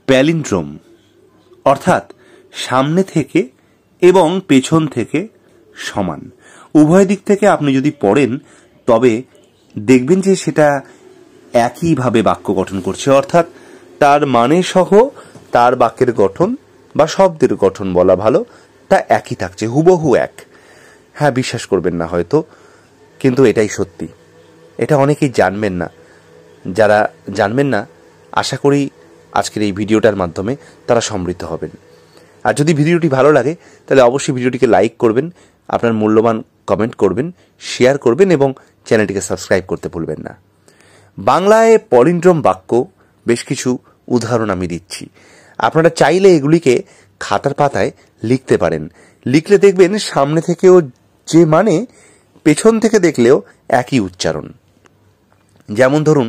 Palindrome অর্থাৎ সামনে থেকে এবং পেছন থেকে সমান, উভয় দিক থেকে আপনি যদি পড়েন তবে দেখবেন যে সেটা একইভাবে বাক্য গঠন করছে, অর্থাৎ তার মানে সহ তার বাক্যের গঠন বা শব্দের গঠন বলা ভালো, তা একই থাকছে, হুবহু এক। হ্যাঁ, বিশ্বাস করবেন না হয়তো, কিন্তু এটাই সত্যি। এটা অনেকেই জানবেন না। যারা জানবেন না, আশা করি আজকের এই ভিডিওটার মাধ্যমে তারা সমৃদ্ধ হবেন। আর যদি ভিডিওটি ভালো লাগে তাহলে অবশ্যই ভিডিওটিকে লাইক করবেন, আপনার মূল্যবান কমেন্ট করবেন, শেয়ার করবেন এবং চ্যানেলটিকে সাবস্ক্রাইব করতে ভুলবেন না। বাংলায় পলিন্ড্রোম বাক্য বেশ কিছু উদাহরণ আমি দিচ্ছি। আপনারা চাইলে এগুলিকে খাতার পাতায় লিখতে পারেন। লিখলে দেখবেন সামনে থেকেও যে মানে, পেছন থেকে দেখলেও একই উচ্চারণ। যেমন ধরুন,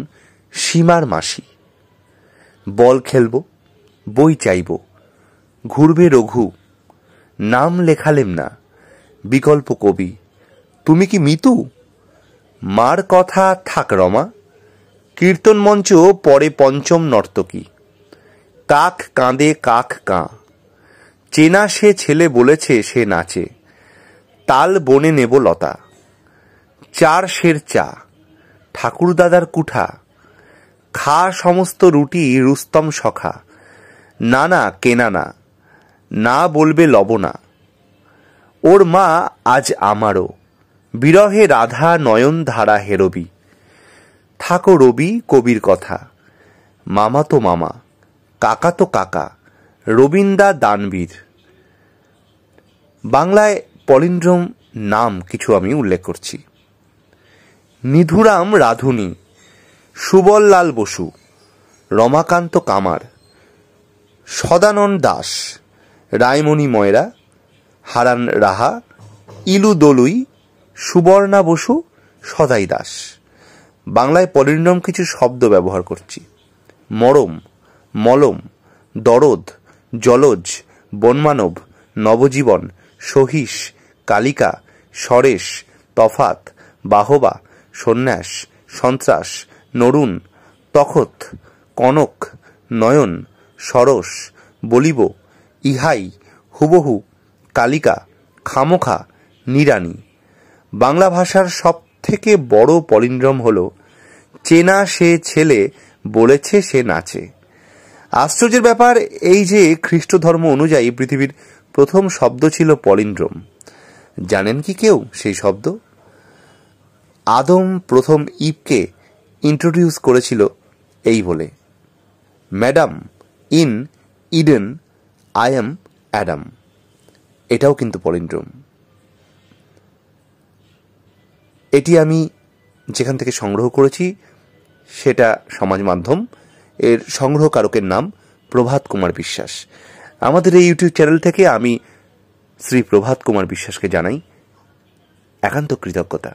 সীমার মাসি, বল খেলব, বই চাইব, ঘুরবে রঘু, নাম লেখালেম না, বিকল্প কবি, তুমি কি মিতু, মার কথা থাক রমা, কীর্তন মঞ্চ পরে পঞ্চম নর্তকী, কাক কাঁদে কাক কাঁ, চেনা সে ছেলে বলেছে সে নাচে, তাল বনে নেব লতা, চার সের চা, ঠাকুরদাদার কুঠা, খা সমস্ত রুটি রুস্তম সখা, না না কেনা না, না বলবে লবণা, ওর মা আজ আমারও, বিরহে রাধা নয়ন ধারা হেরবি, থাকো রবি কবির কথা, মামা তো মামা, কাকা তো কাকা, রবীন্দা দানবীর। বাংলায় পলিন্ড্রোম নাম কিছু আমি উল্লেখ করছি। নিধুরাম রাধুনী, সুবললাল বসু, রমাকান্ত কামার, সদানন দাস, রায়মণি ময়রা, হারান রাহা, ইলু দলুই, সুবর্ণা বসু, সদাই দাস। বাংলায় পলিন্ড্রোম কিছু শব্দ ব্যবহার করছি। মরম, মলম, দরদ, জলজ, বনমানব, নবজীবন, সহিস, কালিকা, সরেশ, তফাত, বাহবা, সন্ন্যাস, সন্ত্রাস, নরুন, তখত, কনক, নয়ন, সরস, বলিব, ইহাই, হুবহু, কালিকা, খামোখা, নিরানি। বাংলা ভাষার সব থেকে বড় পলিন্ড্রোম হল চেনা সে ছেলে বলেছে সে নাচে। আশ্চর্যের ব্যাপার এই যে খ্রিস্ট ধর্ম অনুযায়ী পৃথিবীর প্রথম শব্দ ছিল পলিন্ড্রোম। জানেন কি কেউ সেই শব্দ? আদম প্রথম ইভকে ইন্ট্রোডিউস করেছিল এই বলে, madam, in Eden I am Adam. এটাও কিন্তু পলিন্ড্রোম। এটি আমি যেখান থেকে সংগ্রহ করেছি সেটা সমাজ মাধ্যম। এর সংগ্রহকারকের নাম প্রভাত কুমার বিশ্বাস। আমাদের এই ইউটিউব চ্যানেল থেকে আমি শ্রী প্রভাত কুমার বিশ্বাসকে জানাই একান্ত কৃতজ্ঞতা।